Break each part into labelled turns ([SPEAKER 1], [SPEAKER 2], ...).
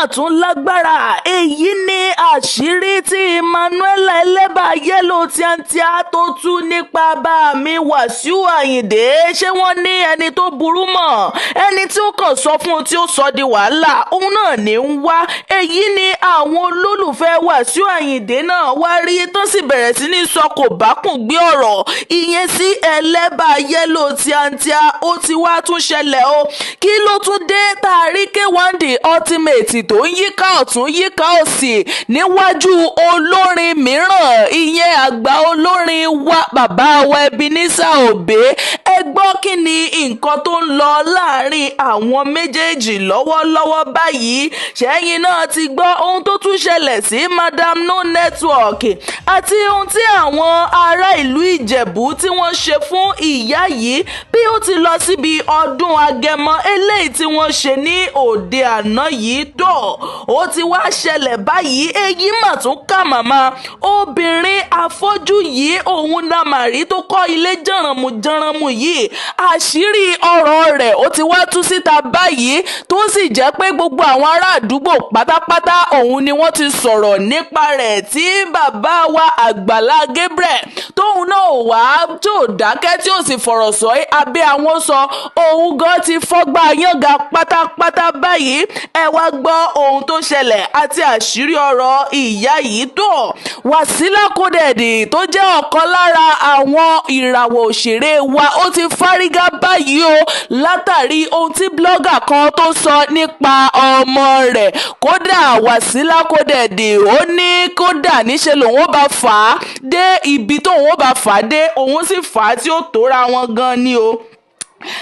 [SPEAKER 1] mà tún lágbára. Èyí ni àṣírí tí Emmanuella ẹlẹ́bà yẹ́lò tíátíá tó tú nípa bá mi Wasiu Ayinde. Ṣé wọ́n ní ẹni tó burú mọ́ ẹni tí ó kàn sọ fún un tí ó sọ di wàhálà òun náà ní ń wá. Èyí ni àwọn olólùfẹ́ Wasiu Ayinde náà wá rí tó sì bẹ̀rẹ̀ sí ní sọ kò bá kùn gbé ọ̀rọ̀ ìyẹn sí ẹlẹ́bà yẹ́lò tíátíá. Ó ti wá tún ṣẹlẹ̀ o. Kí ló tún dé tàrí K1 the ultimate tó ń yíká ọ̀tún yíká òsì níwájú olórin mìíràn ìyẹn àgbà olórin wa bàbá wa Ebenezer Obey. Ẹ gbọ́ kí ni nǹkan tó ń lọ láàrin àwọn méjèèjì lọ́wọ́lọ́wọ́ báyìí. Ṣẹ́yìn náà ti gbọ́ ohun tó tún ṣẹlẹ̀ sí Madam No Network àti ohun tí àwọn ará ìlú Ìjẹ̀bú tí wọ́n ṣe fún ìyá yìí bí ó ti lọ síbi ọdún Agẹmọ eléyìí tí wọ́n ṣe ní òde àná yìí tó. Ó ti wá ṣẹlẹ̀ báyìí èyí mà tún kà màmá obìnrin afọ́jú yìí òun náà màrí tó kọ́ ilé jànràmù yìí. Àṣírí ọ̀rọ̀ rẹ̀ ó ti wá tú síta báyìí tó sì jẹ́ pé gbogbo àwọn ará àdúgbò pátápátá òun ni wọ́n ti sọ̀rọ̀ nípa rẹ̀ tí bàbá wa Àgbàlá Gabriel tóun náà wá tó dákẹ́ tí ó sì fọ̀rọ̀ sọ abẹ́ àwọn sọ òun gan ti fọ́gbà yànga pátápátá báyìí. Ẹ wá gbọ́ ohun tó ṣẹlẹ̀ àti àṣírí ọ̀rọ̀ ìyá yìí tó. Wàsílà Coded tó jẹ́ ọ̀kan lára àwọn ìràwọ̀ òṣèré wa ó ti fárígá báyìí o látàrí ohun tí blogger kan tó sọ nípa ọmọ rẹ̀. Kódà Wàsílà Coded ó ní kódà níṣe lòun ó bá fà á dé ibi tóun ó bá fà á dé òun sì fà á tí ó tóra wọn gan ni o.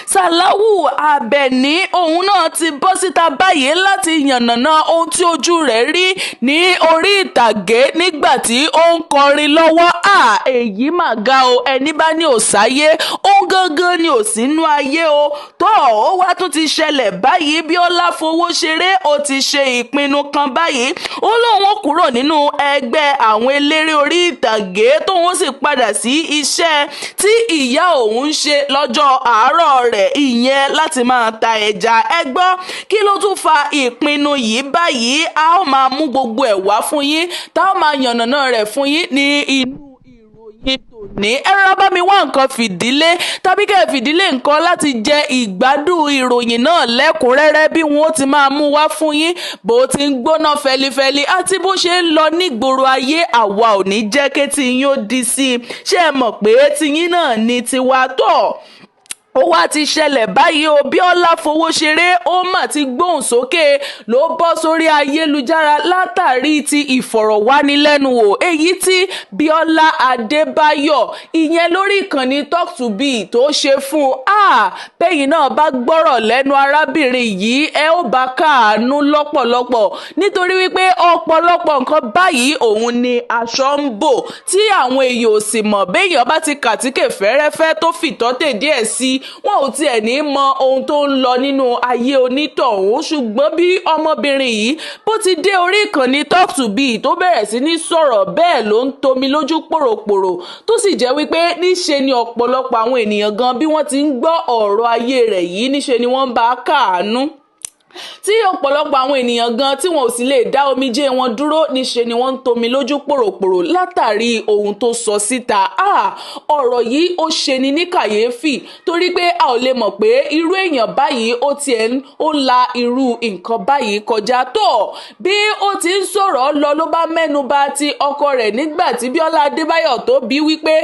[SPEAKER 1] Sàláwù Àbẹ̀ní òun náà ti bọ́ síta báyìí láti yànnàná ohun tí ojú rẹ̀ rí ní orí ìtàgé nígbà tí ó ń kọrin lọ́wọ́. Èyí mà ga o. Ẹni bá ní ò sáyé òun gangan ni ò sínú ayé o. Tó ó wá tún ti ṣẹlẹ̀ báyìí Bíọ́lá Fowóṣeré ó ti ṣe ìpinnu kan báyìí. Ó lóun ó kúrò nínú ẹgbẹ́ àwọn eléré orí ìtàgé tóun sì padà sí iṣẹ́ tí ìyá òun ń ṣe lọ́jọ́ àárọ̀ rẹ̀ ìyẹn láti máa ta ẹja. Ẹ gbọ́ kí ló tún fa ìpinnu yìí báyìí. A ó máa mú gbogbo ẹ̀ wá fún yín tá ó máa yànnàná rẹ̀ fún yín ní inú ìròyìn tòní. Ẹ rárá bá mi wá nǹkan fìdílé tàbí kẹ́ fìdílé nǹkan láti jẹ ìgbádùn ìròyìn náà lẹ́kùnrẹ́rẹ́ bí wọ́n ti máa mú wá fún yín bó ti ń gbóná fẹlifẹli àti bó ṣe ń lọ nígboro ayé. Àwa ò ní jẹ́ kí tiyín ó di sí i. Ṣé ẹ mọ̀ pé tiyín náà ni tiwa tó? Ó wá ti ṣẹlẹ̀ báyìí o. Bíọ́lá Fowóṣeré ó mà ti gbóhùn sókè ló bọ́ sórí ayélujára látàrí ti ìfọ̀rọ̀wánilẹ́nuwò èyí tí Bíọ́lá Adébáyọ̀ ìyẹn lórí ìkànnì Talk to Be tó ṣe fún bẹ́yìn náà bá gbọ́rọ̀ lẹ́nu arábìnrin yìí ẹ ó bá káàánú lọ́pọ̀lọpọ̀ nítorí wípé ọ̀pọ̀lọpọ̀ nǹkan báyìí òun ni aṣọ ń bò tí àwọn èèyàn ò sì mọ̀. Béèyàn bá ti kàtíkè fẹ́rẹ́fẹ́ tó fìtọ́tẹ̀ díẹ̀ sí wọn ò tiẹ̀ ní mọ ohun tó ń lọ nínú ayé onítọ̀hún. Ṣùgbọ́n bí ọmọbìnrin yìí bó ti dé orí ìkànnì Talk to Be tó bẹ̀rẹ̀ sí ní sọ̀rọ̀ bẹ́ẹ̀ ló ń tomi lójú pòròpòrò tó sì jẹ́ wípé níṣe ni ọ̀pọ̀lọpọ̀ àwọn ènìyàn gan bí wọ́n ti ń gbọ́ ọ̀rọ̀ ayé rẹ̀ yìí níṣe ni wọ́n ń bá káàánú tí ọ̀pọ̀lọpọ̀ àwọn ènìyàn gan tí wọn ò sì lè dá omijé wọn dúró níṣe ni wọ́n ń tomi lójú pòròpòrò látàrí ohun tó sọ síta. Ọ̀rọ̀ yìí ó ṣe ni ní kàyéfì torí pé a ò lè mọ̀ pé irú èèyàn báyìí ó tiẹ̀ ń la irú nǹkan báyìí kọjá tó. Bí ó ti ń sọ̀rọ̀ lọ ló bá mẹ́nuba ti ọkọ rẹ̀ nígbà tí Bíọ́lá Adébáyọ̀ tó bí wípé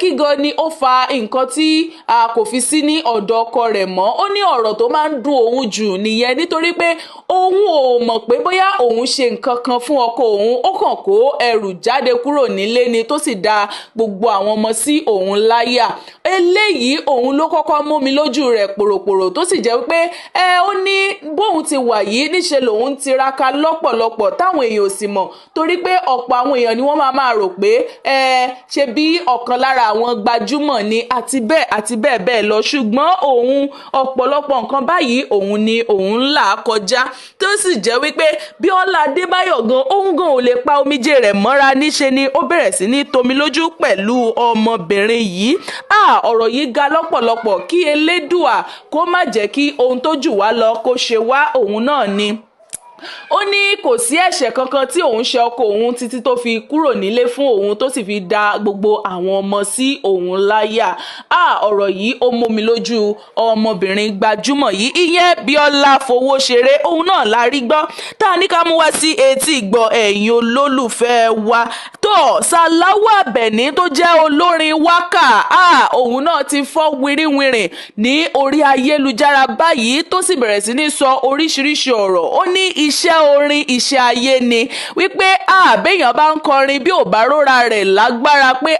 [SPEAKER 1] kí gan ni ó fa nǹkan tí a kò fi sí ní ọ̀dọ̀ ọkọ rẹ̀ mọ́. Ó ní ọ̀rọ̀ tó máa ń dùn òun jù nìyẹn nítorí pé òun ò mọ̀ pé bóyá òun ṣe nǹkan kan fún ọkọ òun ó kàn kó ẹrù jáde kúrò nílé ni tó sì da gbogbo àwọn ọmọ sí òun láyà. Eléyìí òun ló kọ́kọ́ mú mi lójú rẹ̀ pòròpòrò tó sì jẹ́ pé ó ní bóun ti wà yìí níṣe lòun tiraka lọ́pọ̀lọpọ̀ táwọn èèyàn ò sì mọ̀ torí pé ọ̀pọ̀ àwọn èèyàn ni wọ́n máa rò pé ṣe bí ọ̀kan lára àwọn gbajúmọ̀ ni àti bẹ́ẹ̀ bẹ́ẹ̀ lọ. Ṣùgbọ́n òun ọ̀pọ̀lọpọ̀ nǹkan báyìí òun ni òun ń là kọjá tó sì jẹ́ wípé Bíọ́lá Adébáyọ̀ gan òun gan ò lè pa omijé rẹ̀ mọ́ra níṣe ni ó bẹ̀rẹ̀ sí ní tomi lójú pẹ̀lú ọmọbìnrin yìí. Ọ̀rọ̀ yìí ga lọ́pọ̀lọpọ̀ kí Elédùà kó má jẹ́ kí ohun tó jù wá lọ kó ṣe wá òun náà ni. ó ní kò sí ẹ̀ṣẹ̀ kankan tí òun ṣe ọkọ òun títí tó fi kúrò nílé fún òun tó sì fi dá gbogbo àwọn ọmọ sí òun láyà. Ọ̀rọ̀ yìí ó mú mi lójú ọmọbìnrin gbajúmọ̀ yìí, ìyẹn Bíọ́lá Fowóṣeré. Òun náà la rí gbọ́ tá a ní ká mú wá sí etí ìgbọ́ ẹ̀yin olólùfẹ́ wa. tó Sàláwù Àbẹ̀ní tó jẹ́ olórin wákà, òun náà ti fọ́ wìrìwìrì ní orí ayélujára báyìí tó sì bẹ̀rẹ̀ sí ní sọ oríṣiríṣi ọ̀rọ̀. Ó ní iṣẹ́ orin iṣẹ́ ayé ni, wípé béèyàn bá ń kọrin bí ò bá róra rẹ̀ lágbára pé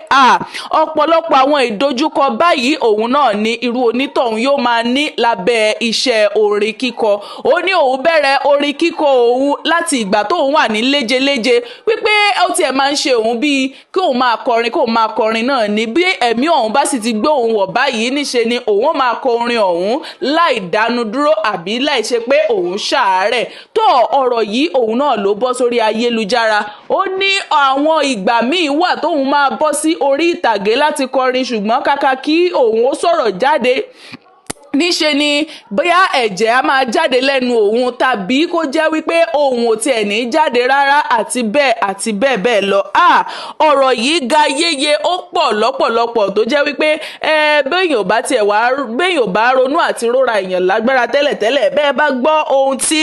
[SPEAKER 1] ọ̀pọ̀lọpọ̀ àwọn ìdojúkọ báyìí òun náà ní irú onítọ̀hún yóò máa ní lábẹ́ iṣẹ́ orin kíkọ. Ó ní òun bẹ̀rẹ̀ orin kíkọ òun láti ìgbà tóun wà ní léjeléje, wípé ó tiẹ̀ máa ń ṣe òun bíi kí òun máa kọrin náà ní bí ẹ̀mí òun bá sì ti gbé òun wọ̀ báyìí níṣe ni òun máa kọ orin ọ̀hún láì dánu dúró àbí láì ṣe pé òun ṣàárẹ̀. ọ̀rọ̀ yìí òun náà ló bọ́ sórí ayélujára. Ó ní àwọn ìgbà míì wà tóun máa bọ́ sí orí ìtàgé láti kọrin, ṣùgbọ́n kàkà kí òun ó sọ̀rọ̀ jáde níṣe ni bóyá ẹ̀jẹ̀ á máa jáde lẹ́nu òun tàbí kó jẹ́ wípé òun ò tiẹ̀ ní jáde rárá àti bẹ́ẹ̀ bẹ́ẹ̀ lọ. ọ̀rọ̀ yìí ga yéye, ó pọ̀ lọ́pọ̀lọpọ̀ tó jẹ́ wípé béèyàn ò bá ronú àti róra èèyàn lágbára tẹ́lẹ̀tẹ́lẹ̀, bẹ́ẹ̀ bá gbọ́ ohun tí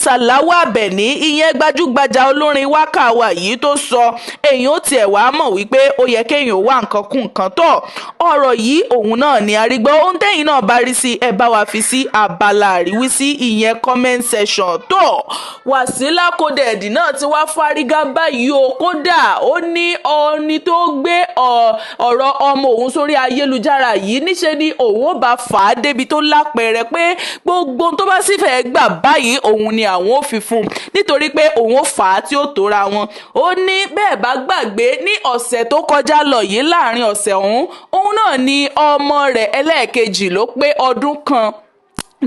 [SPEAKER 1] Sàláwù Àbẹ̀ní ìyẹn gbajúgbajà olórin wákà wa yìí tó sọ, èèyàn ó tiẹ̀ wá mọ̀ wípé ó yẹ kéèyàn wá nǹkan kún nǹkan tọ̀. ọ̀rọ̀ yìí òun náà ni arígbọ́. Ohun tẹ́yìn náà bá rí sí ẹ bá wa fi sí abala àríwísí ìyẹn comment section. Wasila Coded náà ti wá fárígá báyìí o. Kódà ó ní ọni tó gbé ọ̀rọ̀ ọmọ òun sórí ayélujára yìí níṣe ni òun ò bá fà á débi tó lápẹẹrẹ pé gbogbo tó bá sì fẹ́ gbà báyìí òun ni àwọn ò fi fún nítorí pé òun ò fà á tí ó tóra wọn. Ó ní bẹ́ẹ̀ bá gbàgbé ní ọ̀sẹ̀ tó kọjá lọ yìí, láàrin ọ̀sẹ̀ òun náà ni ọmọ rẹ̀ ẹlẹ́ẹ̀kejì ló pé ọdún kan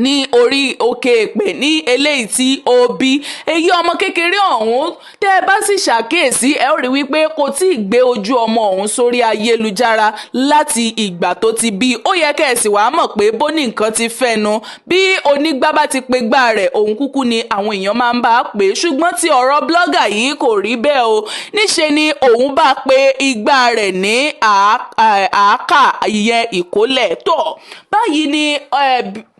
[SPEAKER 1] ní orí òkè èpè ní eléyìí tí ó bí. Èyí ọmọ kékeré ọ̀hún tẹ́ ẹ bá sì ṣàkíyèsí ẹ ó rí wípé kò tí ì gbé ojú ọmọ ọ̀hún sórí ayélujára láti ìgbà tó ti bí. Ó yẹ kẹ́ẹ̀sì wàá mọ̀ pé bó ní nǹkan ti fẹ́nu, bí onígbá bá ti pe gbá rẹ̀ òun kúkú ni àwọn èèyàn máa ń bá a pè. Ṣùgbọ́n ti ọ̀rọ̀ blọ́gà yìí kò rí bẹ́ẹ̀ o. Níṣe ni òun bá pe igbá rẹ̀ ní àákà ìyẹn ìkólẹ̀. Báyìí ni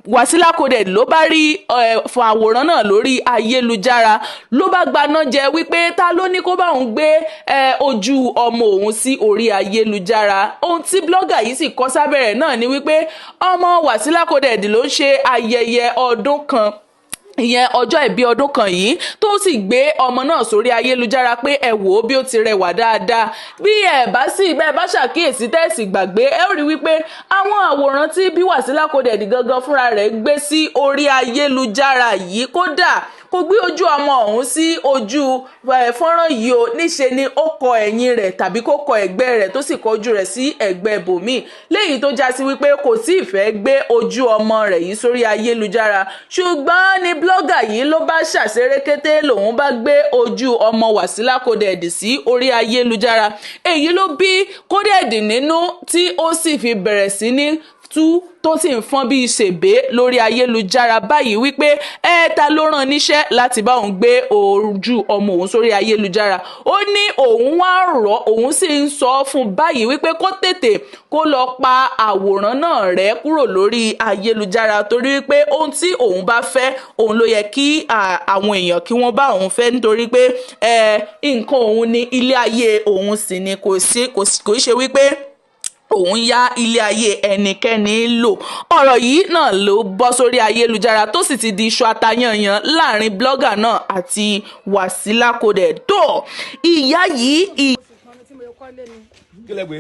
[SPEAKER 1] Wasila Coded ló bá rí àwòrán náà lórí ayélujára, ló bá gbaná jẹ wípé ta ló ní kó bá òun gbé ojú ọmọ òun sí orí ayélujára. Ohun tí blọ́gà yìí sì kọ sábẹ́rẹ̀ náà ni wípé ọmọ Wasila Coded ló ń ṣe ayẹyẹ ọdún kan, ìyẹn ọjọ́ ìbí ọdún kan yìí, tó sì gbé ọmọ náà sórí ayélujára pé ẹ wò ó bí ó ti rẹwà dáadáa. Bí ẹ bá ṣàkíyèsí tẹ́sì gbàgbé, ẹ ó rí wípé àwọn àwòrán tí bí Wasila Coded gangan fúnra rẹ̀ gbé sí orí ayélujára yìí, kódà kò gbé ojú ọmọ ọ̀hún sí ojú fọ́nrán yìí o. Níṣe ni ó kọ ẹ̀yìn rẹ̀ tàbí kó kọ ẹ̀gbẹ́ rẹ̀ tó sì kọjú rẹ̀ sí ẹ̀gbẹ́ bòmíì, léyìí tó já sí wípé kò tí ì fẹ́ gbé ojú ọmọ rẹ̀ yìí sórí ayélujára. Ṣùgbọ́n ní blọ́gà yìí ló bá ṣàṣerékété lòun bá gbé ojú ọmọ Wasila Coded sí orí ayélujára. Èyí ló bí Coded nínú tí ó sì fi bẹ̀rẹ̀ sí ní tó sì ń fọ́n bí ṣèbé lórí ayélujára báyìí wípé ta ló rán níṣẹ́ láti bá òun gbé ojú ọmọ òun sórí ayélujára. Ó ní òun wá rọ̀, òun sì ń sọ fún báyìí wípé kó tètè kó lọ pa àwòrán náà rẹ́ kúrò lórí ayélujára, torí wípé ohun tí òun bá fẹ́ òun ló yẹ kí àwọn èèyàn kí wọ́n bá òun fẹ́, nítorí pé nǹkan òun ni, ilé ayé òun sì ni, kò ṣe wípé òun yá ilé ayé ẹnikẹ́ni lò. Ọ̀rọ̀ yìí náà ló bọ́ sórí ayélujára tó sì ti di iṣu atayanyan láàrin blọ́gà náà àti Wasila Coded. Ìyá yìí.
[SPEAKER 2] Kí lẹ gbé?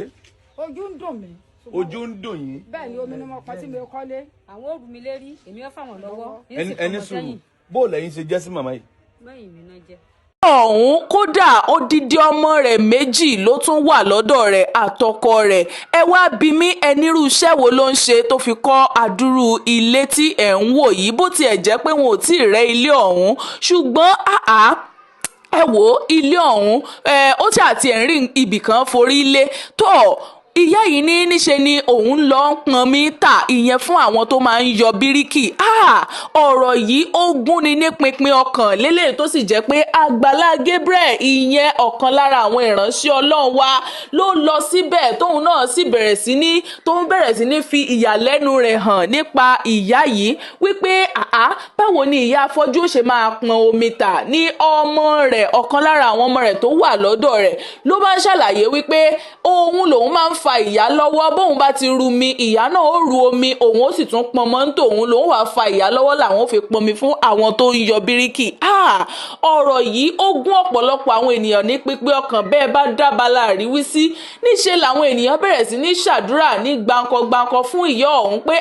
[SPEAKER 3] Ojú ń dùn mí.
[SPEAKER 2] Ojú ń dùn yín.
[SPEAKER 3] Bẹ́ẹ̀ ni omi ni mo pa tí mo kọ́lé.
[SPEAKER 4] Àwọn òrùn mi lérí, èmi ó fáwọn lọ́wọ́.
[SPEAKER 2] Ẹni sùúrù, bó lẹ́yìn ṣe jẹ́ sí màmá yìí?
[SPEAKER 4] Mẹ́yìn mi náà jẹ́.
[SPEAKER 1] Ọ̀hún kódà odidi ọmọ rẹ̀ méjì ló tún wà lọ́dọ̀ rẹ̀ àtọkọ rẹ̀. Ẹ wá bí mi, ẹnirú iṣẹ́ wo ló ń ṣe tó fi kọ́ àdúrú ilé tí ẹ̀ ń wò yìí, bó tiẹ̀ jẹ́ pé wọn ò tí ì rẹ́ ilé ọ̀hún. Ṣùgbọ́n ẹ wò ilé ọ̀hún, ó tí àti ẹ̀ ń rí ibì kan forí lé. ìyá yìí ní níṣe ni òun lọ ń pọn mi tà ìyẹn fún àwọn tó máa ń yọ bíríkì. Ọ̀rọ̀ yìí ó gúnni ní pinpin ọkàn lélẹ̀ tó sì jẹ́ pé Àgbàlá Gabriel ìyẹn ọ̀kan lára àwọn ìránṣẹ́ Ọlọ́run wa ló lọ síbẹ̀ tóun náà sì bẹ̀rẹ̀ sí ní fi ìyàlẹ́nu rẹ̀ hàn nípa ìyá yìí wípé báwo ni ìyá afọ́jú ṣe máa pọn omi tà. Ní ọmọ rẹ̀ ọ̀kan lára àwọn ọmọ rẹ̀ tó wà lọ́dọ̀ rẹ̀ ló bá ń ṣàlàyé wípé òun lòun máa ń fa ìyá lọ́wọ́ bóun bá ti ru mi ìyá náà ó ru omi òun ó sì tún pọn mọ́ tòun lòun wàá fa ìyá lọ́wọ́ làwọn ò fi pọnmi fún àwọn tó ń yọ bíríkì. Ọ̀rọ̀ yìí ó gún ọ̀pọ̀lọpọ̀ àwọn ènìyàn ní pípé ọkàn bẹ́ẹ̀ bá dábàlà àríwísí níṣe làwọn ènìyàn bẹ̀rẹ̀ sí ní ṣàdúrà ní gbáǹkọ fún ìyá ọ̀hún pé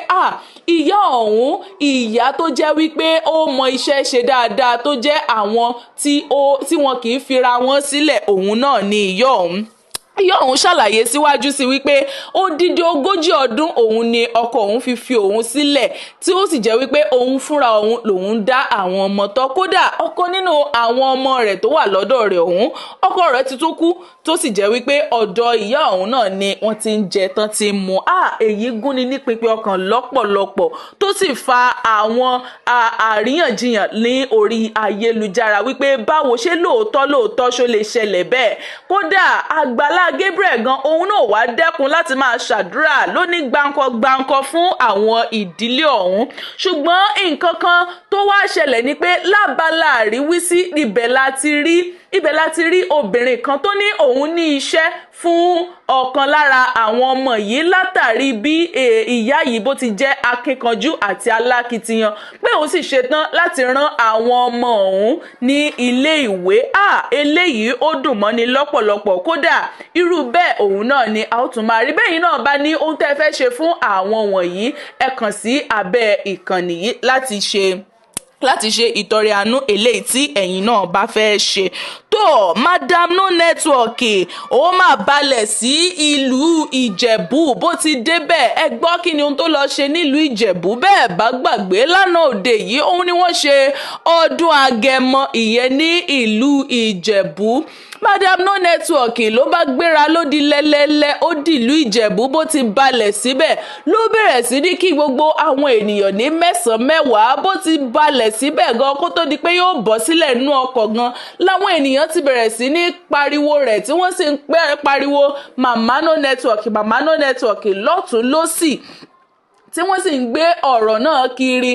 [SPEAKER 1] ìyá ọ̀hún ìyá tó jẹ́ wípé ó mọ iṣẹ́ ṣe dáadáa tó jẹ́ àwọn tí wọn kì í fira wọn sílẹ̀ òun náà ni ìyá ọ̀hún. Ìyá òun ṣàlàyé síwájú sí wípé odidi 40 ọdún òun ni ọkọ òun fi òun sílẹ̀ tí ó sì jẹ́ wípé òun fúnra òun lòun dá àwọn ọmọ tọ́. Kódà ọ̀kan nínú àwọn ọmọ rẹ̀ tó wà lọ́dọ̀ rẹ̀ òun ọkọ rẹ̀ ti tún kú tó sì jẹ́ wípé ọ̀dọ̀ ìyá òun náà ni wọ́n ti ń jẹ tán ti ń mu. Èyí gúnni ní pinpin ọkàn lọ́pọ̀lọpọ̀ tó sì fa àwọn àríyànjiyàn ní orí ayélujára wípé báwo ṣe lóòótọ́ ṣó lè ṣẹlẹ̀ bẹ́ẹ̀. Kódà Àgbàlá Gabriel gan òun náà wá dẹ́kun láti máa ṣàdúrà lóní gbáǹkọ fún àwọn ìdílé ọ̀hún. Ṣùgbọ́n nǹkan kan tó wá ṣẹlẹ̀ ni pé lábala àríwísí ibẹ̀ láti rí obìnrin kan tó ní òun ní iṣẹ́ fún ọ̀kan lára àwọn ọmọ yìí látàrí bí ìyá yìí bó ti jẹ́ akíkanjú àti alákìtiyan pé òun sì ṣetán láti rán àwọn ọmọ ọ̀hún ní ilé ìwé. Eléyìí ó dùn mọ́ni lọ́pọ̀lọpọ̀. Kódà irú bẹ́ẹ̀ òun náà ni a ó tún máa rí. Bẹ́yìn náà bá ní ohun tẹ́ fẹ́ ṣe fún àwọn wọ̀nyí ẹ kàn sí abẹ́ ìkànnì yìí láti ṣe ìtọrẹ àánú eléyìí tí ẹ̀yin náà bá fẹ́ ṣe. Madam No Network ó máa balẹ̀ sí ìlú Ìjẹ̀bú bó ti débẹ̀ ẹ gbọ́ kí ni ohun tó lọ ṣe nílùú Ìjẹ̀bú. Bẹ́ẹ̀ bá gbàgbé lánàá òde yìí òun ni wọ́n ṣe ọdún Agẹmọ ìyẹn ní ìlú Ìjẹ̀bú. Madam No Network ló bá gbéra lódì lẹ́lẹ́lẹ́ ó dìlú Ìjẹ̀bú bó ti balẹ̀ síbẹ̀ ló bẹ̀rẹ̀ sí ní kí gbogbo àwọn ènìyàn ní mẹ́sàn-án bó ti balẹ̀ síbẹ̀ gan kó tó di pé yóò bọ́ sílẹ̀ nínú ọkọ̀ gan láwọn ènìyàn ti bẹ̀rẹ̀ sí ní pariwo rẹ̀ tí wọ́n sì ń pariwo Mama No Network lọ́tún lósì tí wọ́n sì ń gbé ọ̀rọ̀ náà kiri.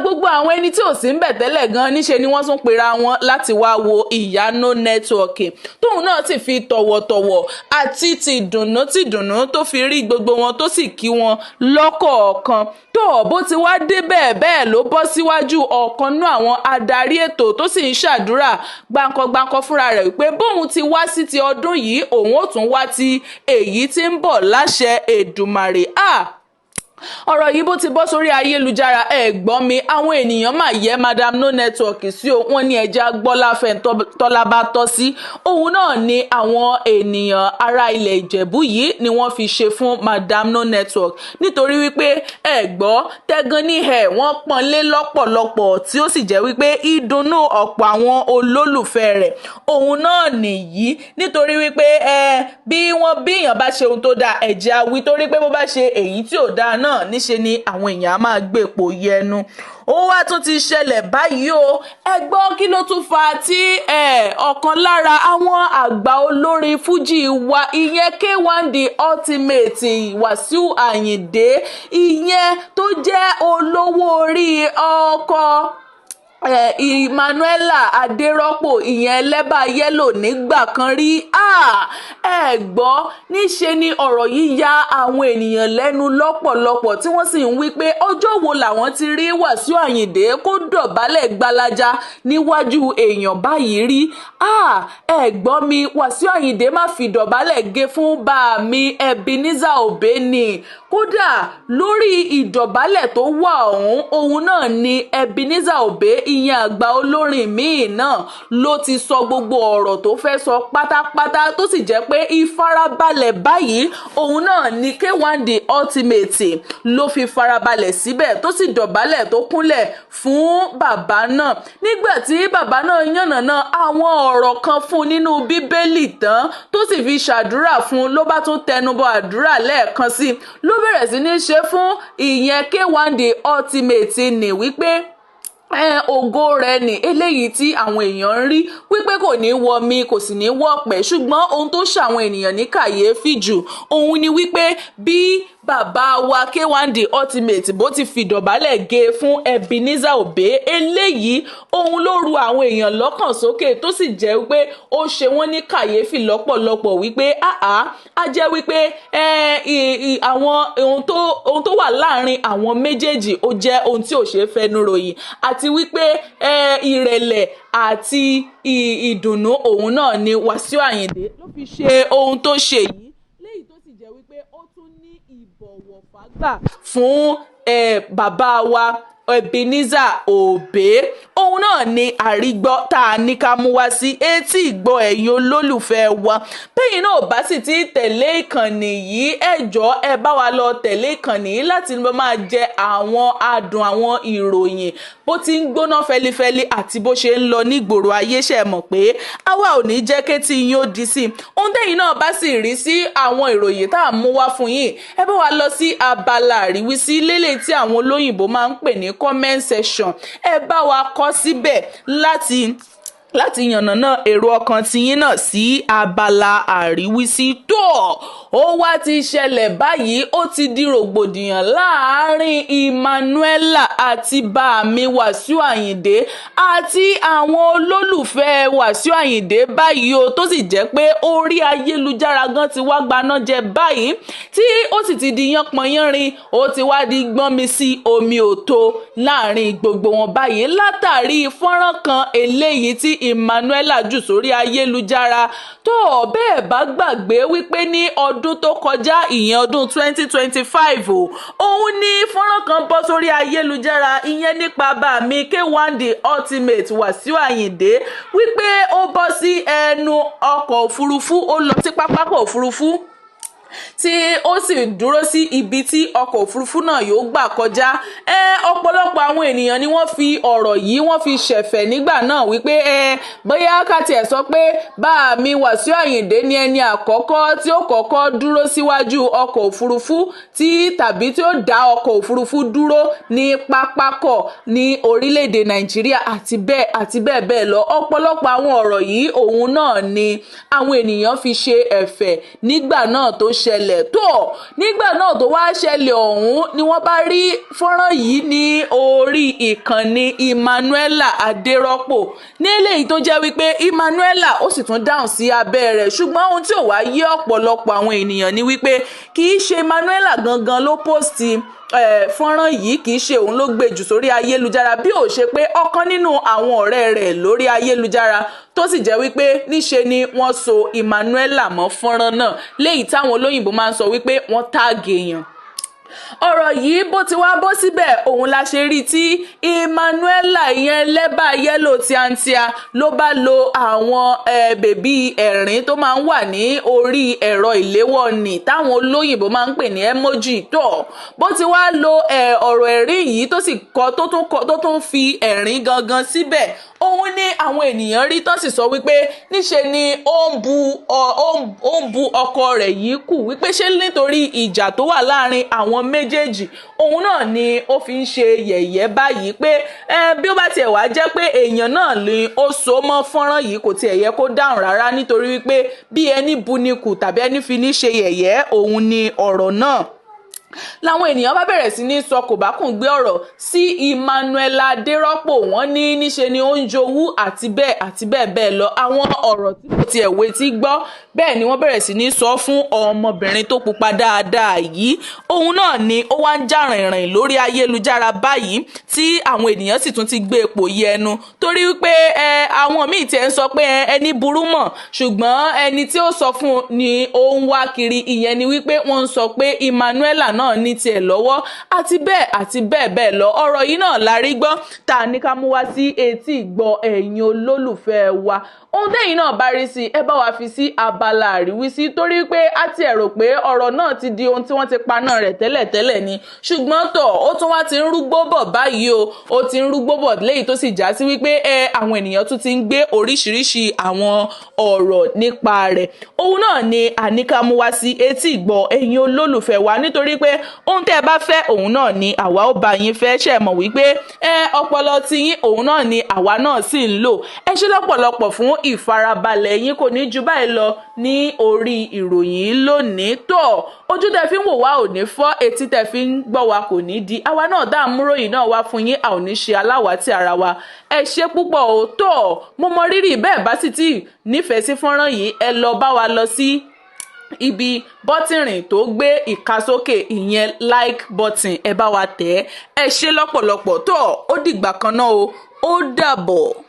[SPEAKER 1] Gbogbo àwọn ẹni tí ò sí ń bẹ̀ tẹ́lẹ̀ gan níṣe ni wọ́n tún pera wọn láti wá wo ìyá No Network tóun náà sì fi tọ̀wọ̀tọ̀wọ̀ àti tìdùnnú tó fi rí gbogbo wọn tó sì kí wọn lọ́kọ̀ọ̀kan. Bó ti wá dé bẹ́ẹ̀ ló bọ́ síwájú ọ̀kan nínú àwọn adarí ètò tó sì ń ṣàdúrà gbáǹkọ fúnra rẹ̀ wípé bóun ti wá sí ti ọdún yìí òun ó tún wá ti èyí tí ń bọ̀ láṣẹ Èdùmàrè. Ọ̀rọ̀ yìí bó ti bọ́ sórí ayélujára gbọ́ mi àwọn ènìyàn máa yẹ Madam No Network sí o wọ́n ní ẹja gbọ́láfẹ́ tọ́lá bá tọ́ sí. Òun náà ni àwọn ènìyàn ará ilẹ̀ Ìjẹ̀bú yìí ni wọ́n fi ṣe fún Madam No Network nítorí wípé gbọ́ tẹ́gan ní wọ́n pọ́nlé lọ́pọ̀lọpọ̀ tí ó sì jẹ́ wípé ìdùnnú ọ̀pọ̀ àwọn olólùfẹ́ rẹ̀ òun náà nìyí nítorí wípé bí èèyàn bá ṣe ohun tó dáa ẹ̀jẹ̀ awí torí pé bó bá ṣe èyí tí ò dáa náà níṣe ni àwọn èèyàn á máa gbèpò yẹnu. Ó wá tún ti ṣẹlẹ̀ báyìí o ẹ gbọ́ kí ló tún fa tí ọ̀kan lára àwọn àgbà olórin fújì wa ìyẹn K1 the ultimate Wasiu Ayinde ìyẹn tó jẹ́ olówó orí ọkọ Emmanuella Adérọ́pò ìyẹn ẹlẹ́bà yẹ́lò nígbà kan rí. Gbọ́ níṣe ni ọ̀rọ̀ yìí ya àwọn ènìyàn lẹ́nu lọ́pọ̀lọpọ̀ tí wọ́n sì ń wí pé ọjọ́ wo làwọn ti rí Wasiu Ayinde kó dọ̀bálẹ̀ gbalaja níwájú èèyàn báyìí rí. Gbọ́ mi Wasiu Ayinde má fi dọ̀bálẹ̀ gé fún bá mi Ebenezer Obey ni kódà lórí ìdọ̀bálẹ̀ tó wà òun náà ni Ebenezer Obey ìyẹn àgbà olórin míì náà ló ti sọ gbogbo ọ̀rọ̀ tó fẹ́ sọ pátápátá tó sì jẹ́ pé ìfarabalẹ̀ báyìí òun náà ni K1 The Ultimate ló fi farabalẹ̀ síbẹ̀ tó sì dọ̀bálẹ̀ tó kúnlẹ̀ fún bàbá náà nígbà tí bàbá náà yànnàná àwọn ọ̀rọ̀ kan fún nínú bíbélì tán tó sì fi ṣàdúrà fún ló bá tún tẹnubọ àdúrà lẹ́ẹ̀kan sí ló bẹ̀rẹ̀ sí ní ṣe fún ìyẹn K1 The Ultimate ní wípé ògo rẹ̀ ní eléyìí tí àwọn èèyàn ń rí wípé kò ní wọ mi kò sì ní wọ̀pẹ̀ ṣùgbọ́n ohun tó ṣàwọn ènìyàn ní kàyéfì jù òun ni wípé bí bàbá wa K1 The Ultimate bó ti fi dọ̀bálẹ̀ gé fún Ebenezer Obey eléyìí òun ló ru àwọn èèyàn lọ́kàn sókè tó sì jẹ́ wípé ó ṣe wọ́n ní kàyéfì lọ́pọ̀lọpọ̀ wípé á jẹ́ wípé àwọn ohun tó wà láàrin àwọn méjèèjì ó jẹ́ ohun tí ò ṣeé fẹnu ròyìn àti wípé ìrẹ̀lẹ̀ àti ìdùnnú òun náà ni Wasiu Ayinde ló fi ṣe ohun tó ṣe yìí léyìí tó sì jẹ́ wípé ó tún ní ìbọ̀wọ̀ fágbà fún bàbá wa Ebenezer Obey òun náà ni àrígbọ́ tá a ní ká mú wá sí etí ìgbọ́ ẹ̀yin olólùfẹ́ wa bẹ́yìn náà bá sì ti tẹ̀lé ìkànnì yìí ẹ jọ̀ọ́ ẹ bá wa lọ tẹ̀lé ìkànnì yìí láti máa jẹ àwọn adùn àwọn ìròyìn bó ti ń gbóná fẹlifẹli àti bó ṣe ń lọ nígboro ayé ṣe mọ̀ pé àwa ò ní jẹ́ kétí yín ó di sí ohun tẹ́yìn náà bá sì rí sí àwọn ìròyìn tá a mú wá fún yín ẹ bá wa lọ sí abala àríwísí lélẹ̀ tí àwọn olóyìnbó máa ń pè ní comment section ẹ bá wa kọ síbẹ̀ láti yànnàná èrò ọkàn tiyín náà sí abala àríwísí tó ó wá ti ṣẹlẹ̀ báyìí ó ti di rògbòdìyàn láàárín Emmanuella àti bàmí Wasiu Ayinde àti àwọn olólùfẹ́ Wasiu Ayinde báyìí o tó sì jẹ́ pé orí ayélujára gan ti wá gbaná jẹ báyìí tí ó sì ti di yánpọnyánrin ó ti wá di gbọ́n mi sí omi òtó láàárín gbogbo wọn báyìí látàrí fọ́nrán kan eléyìí tí Emmanuella jù sórí ayélujára tó bẹ́ẹ̀ bá gbàgbé wípé ní ọdún tó kọjá ìyẹn ọdún 2025 òun ní fọ́nrán kan bọ́ sórí ayélujára ìyẹn nípa bàmí K1 The Ultimate Wasiu Ayinde wípé ó bọ́ sí ẹnu ọkọ̀ òfurufú ó lọ sí pápákọ̀ òfurufú tí ó sì dúró sí ibi tí ọkọ̀ òfurufú náà yóò gbà kọjá ọ̀pọ̀lọpọ̀ àwọn ènìyàn ni wọ́n fi ọ̀rọ̀ yìí wọ́n fi ṣẹ̀fẹ̀ nígbà náà wípé bóyá ká tiẹ̀ sọ pé bàmí Wasiu Ayinde ni ẹni àkọ́kọ́ tí ó kọ́kọ́ dúró síwájú ọkọ̀ òfurufú tàbí tí ó dá ọkọ̀ òfurufú dúró ní pápákọ̀ ní orílẹ̀-èdè Nàìjíríà àti bẹ́ẹ̀ bẹ́ẹ̀ lọ ọ̀pọ̀lọpọ̀ àwọn ọ̀rọ̀ yìí òun náà ni àwọn ènìyàn fi ṣe ẹ̀fẹ̀ nígbà náà tó ṣẹlẹ̀ tó nígbà náà tó wá ṣẹlẹ̀ ọ̀hún ni wọ́n bá rí fọ́nrán yìí ní orí ìkànnì Emmanuella Adérọ́pò ní eléyìí tó jẹ́ wípé Emmanuella ó sì tún dáhùn sí abẹ́ rẹ̀ ṣùgbọ́n ohun tí ò wá yé ọ̀pọ̀lọpọ̀ àwọn ènìyàn ni wípé kì í ṣe Emmanuella gangan ló pósìtì fọ́nrán yìí kì í ṣe òun ló gbé jù sórí ayélujára bí ó ṣe pé ọ̀kan nínú àwọn ọ̀rẹ́ rẹ̀ lórí ayélujára tó sì jẹ́ wípé níṣe ni wọ́n so Emmanuella mọ́ fọ́nrán náà léyìí táwọn olóyìnbó máa ń sọ wípé wọ́n táàgì èèyàn ọ̀rọ̀ yìí bó ti wá bọ́ síbẹ̀ òun la ṣe rí tí Emmanuella ìyẹn lẹ́bà yẹ́lò tíátíá ló bá lo àwọn bèbí ẹ̀rín tó máa ń wà ní orí ẹ̀rọ ìléwọ́ nì táwọn olóyìnbó máa ń pè ní emoji tó bó ti wá lo ọ̀rọ̀ ẹ̀rín yìí tó sì kọ tó tún fi ẹ̀rín gangan síbẹ̀ òun ní àwọn ènìyàn rí tó sì sọ wípé níṣe ni ó ń bu ọkọ rẹ̀ yìí kù wípé ṣé nítorí ìjà tó wà láàrin àwọn méjèèjì òun náà ni ó fi ń ṣe yẹ̀yẹ́ báyìí pé bí ó bá tiẹ̀ wá jẹ́ pé èèyàn náà ni ó so mọ́ fọ́nrán yìí kò tiẹ̀ yẹ kó dáhùn rárá nítorí wípé bí ẹni bu ni kù tàbí ẹni fi ní ṣe yẹ̀yẹ́ òun ni ọ̀rọ̀ náà làwọn ènìyàn bá bẹ̀rẹ̀ sí ní sọ kò bá kùn gbé ọ̀rọ̀ sí Emmanuella Adérọ́pò wọ́n ní níṣe ni ó ń jowú àti bẹ́ẹ̀ bẹ́ẹ̀ lọ àwọn ọ̀rọ̀ tí kò tiẹ̀ wetí gbọ́ bẹ́ẹ̀ ni wọ́n bẹ̀rẹ̀ sí ní sọ fún ọmọbìnrin tó pupa dáadáa yìí òun náà ni ó wá ń jà rìnrìn lórí ayélujára báyìí tí àwọn ènìyàn sì tún ti gbé epo yí ẹnu torí wípé àwọn míì tiẹ̀ ń sọ pé ẹni burú mọ̀ ṣùgbọ́n ẹni tí ó sọ fún ni ó ń wá kiri ìyẹn ni wípé wọ́n ń sọ pé Emmanuella náà náà ní tiẹ̀ lọ́wọ́ àti bẹ́ẹ̀ bẹ́ẹ̀ lọ. ọ̀rọ̀ yìí náà la rí gbọ́ tá a ní ká mú wá sí etí ìgbọ́ ẹ̀yin olólùfẹ́ wa. ohun tẹ́yìn náà bá rí sí ẹ bá wa fi sí abala àríwísí, torí pé a ti rò pé ọ̀rọ̀ náà ti di ohun tí wọ́n ti paná rẹ̀ tẹ́lẹ̀tẹ́lẹ̀ ni, ṣùgbọ́n ó tún wá ti ń rúgbó bọ̀ báyìí o. ó ti ń rúgbó bọ̀ léyìí tó sì já sí wípé àwọn ènìyàn tún ti ń gbé oríṣiríṣi àwọn ọ̀rọ̀ nípa rẹ̀. òun náà ni àníká mú wá sí etí ìgbọ́ ẹ̀yin olólùfẹ́ wa, nítorí pé ohun tẹ́ ẹ bá fẹ́ òun náà ni àwa ó bá yín fẹ́. ṣe mọ̀ wípé ọpọlọ tiyín òun náà ni àwa náà sì ń lò. ẹ ṣé lọ́pọ̀lọpọ̀ fún ìfarabalẹ̀ yín, kò ní ju báyìí lọ ní orí ìròyìn lónìí. ojú tẹ́ fi ń wò wá ò ní fọ́, etí tẹ́ fi ń gbọ́ wa kò ní di. àwa náà dá àmúròyìn náà wá fún yín, a ò ní ṣe aláwàtí ara wa. ẹ ṣé púpọ̀ o. mo mọ rírì bẹ́ẹ̀ bá sì tí nífẹ̀ẹ́ sí fọ́nrán yìí, ẹ lọ bá wa lọ sí ibi bọ́tìnrìn tó gbé ìka sókè, ìyẹn like button, ẹ bá wa tẹ̀ ẹ́. ẹ ṣé lọ́pọ̀lọpọ̀. ó dìgbà kan náà o, ó dàbọ̀.